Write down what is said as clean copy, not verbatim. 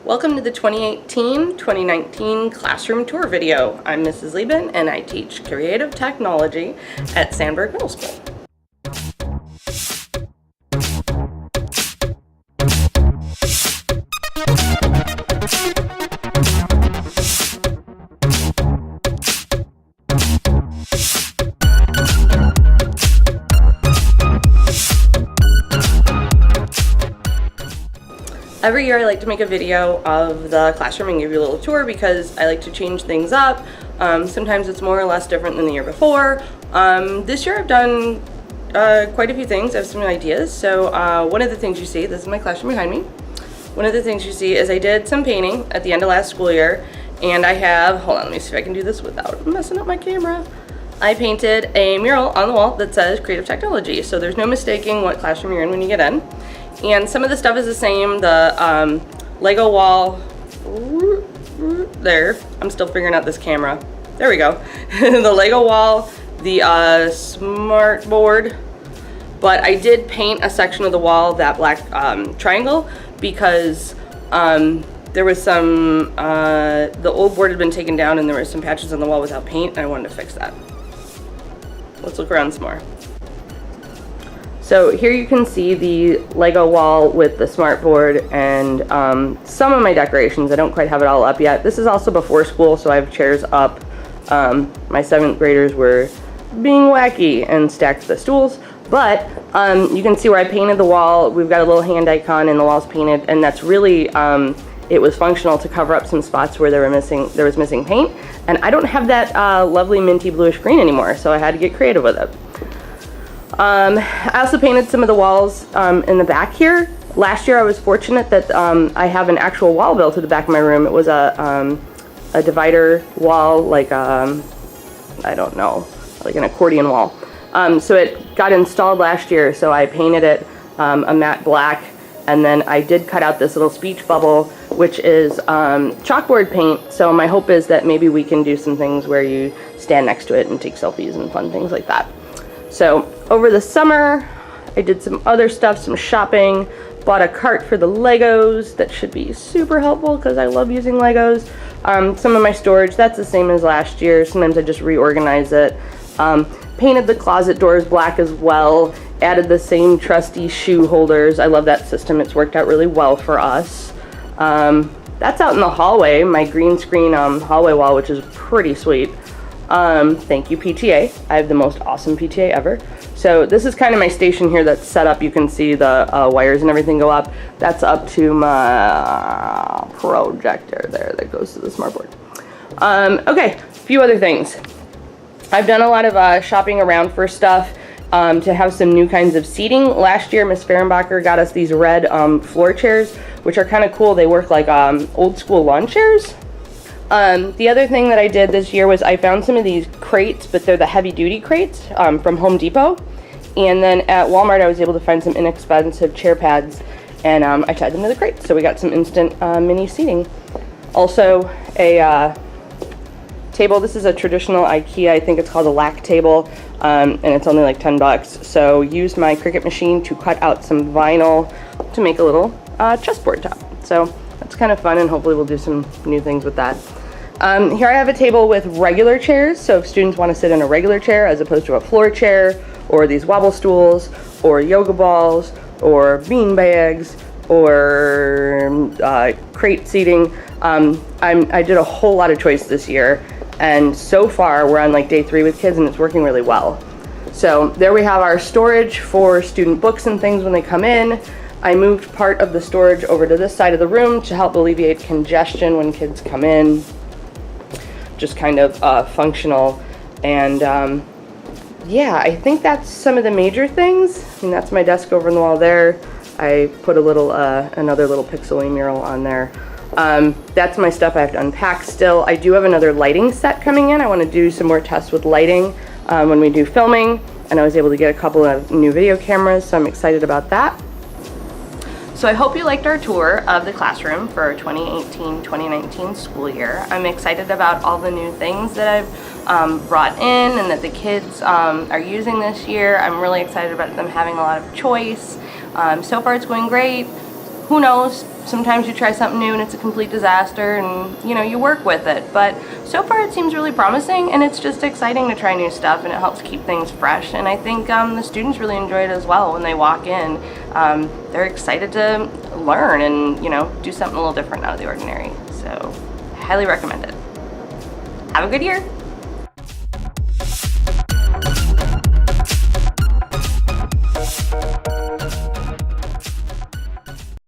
Welcome to the 2018-2019 classroom tour video. I'm Mrs. Leban and I teach creative technology at Sandburg Middle School. Every year I like to make a video of the classroom and give you a little tour because I like to change things up. Sometimes it's more or less different than the year before. This year I've done quite a few things. I have some ideas. So one of the things you see, this is my classroom behind me. One of the things you see is I did some painting at the end of last school year, and I have, hold on, let me see if I can do this without messing up my camera. I painted a mural on the wall that says creative technology. So there's no mistaking what classroom you're in when you get in. And some of the stuff is the same. The Lego wall, there, I'm still figuring out this camera. There we go. The Lego wall, the smart board, but I did paint a section of the wall, that black triangle, because there was some, the old board had been taken down and there were some patches on the wall without paint, and I wanted to fix that. Let's look around some more. So here you can see the Lego wall with the smart board and some of my decorations. I don't quite have it all up yet. This is also before school, so I have chairs up. My 7th graders were being wacky and stacked the stools. But you can see where I painted the wall. We've got a little hand icon and the wall's painted, and that's really, it was functional to cover up some spots where there was missing paint. And I don't have that lovely minty bluish green anymore, so I had to get creative with it. I also painted some of the walls in the back here. Last year I was fortunate that I have an actual wall built to the back of my room. It was a divider wall, like I don't know, like an accordion wall. So it got installed last year, so I painted it a matte black, and then I did cut out this little speech bubble, which is chalkboard paint. So my hope is that maybe we can do some things where you stand next to it and take selfies and fun things like that. So over the summer, I did some other stuff, some shopping, bought a cart for the Legos. That should be super helpful because I love using Legos. Some of my storage, that's the same as last year. Sometimes I just reorganize it. Painted the closet doors black as well. Added the same trusty shoe holders. I love that system. It's worked out really well for us. That's out in the hallway, my green screen hallway wall, which is pretty sweet. Thank you, PTA. I have the most awesome PTA ever. So this is kind of my station here that's set up. You can see the wires and everything go up. That's up to my projector there that goes to the smart board. Okay, a few other things. I've done a lot of shopping around for stuff to have some new kinds of seating. Last year, Miss Fehrenbacher got us these red floor chairs, which are kind of cool. They work like old school lawn chairs. The other thing that I did this year was I found some of these crates, but they're the heavy duty crates from Home Depot. And then at Walmart I was able to find some inexpensive chair pads, and I tied them to the crates. So we got some instant mini seating. Also a table. This is a traditional IKEA, I think it's called a lac table, and it's only like 10 bucks. So used my Cricut machine to cut out some vinyl to make a little chessboard top. So that's kind of fun, and hopefully we'll do some new things with that. Here I have a table with regular chairs, so if students want to sit in a regular chair as opposed to a floor chair, or these wobble stools, or yoga balls, or bean bags, or crate seating. I did a whole lot of choice this year, and so far we're on like day 3 with kids, and it's working really well. So there we have our storage for student books and things when they come in. I moved part of the storage over to this side of the room to help alleviate congestion when kids come in. Just kind of functional. And yeah, I think that's some of the major things. I mean, that's my desk over on the wall there. I put a little, another little pixely mural on there. That's my stuff I have to unpack still. I do have another lighting set coming in. I want to do some more tests with lighting when we do filming. And I was able to get a couple of new video cameras, so I'm excited about that. So I hope you liked our tour of the classroom for our 2018-2019 school year. I'm excited about all the new things that I've brought in and that the kids are using this year. I'm really excited about them having a lot of choice. So far it's going great. who knows, sometimes you try something new and it's a complete disaster and, you know, you work with it. But so far it seems really promising, and it's just exciting to try new stuff, and it helps keep things fresh. And I think the students really enjoy it as well when they walk in. They're excited to learn and, you know, do something a little different out of the ordinary. So, highly recommend it. Have a good year.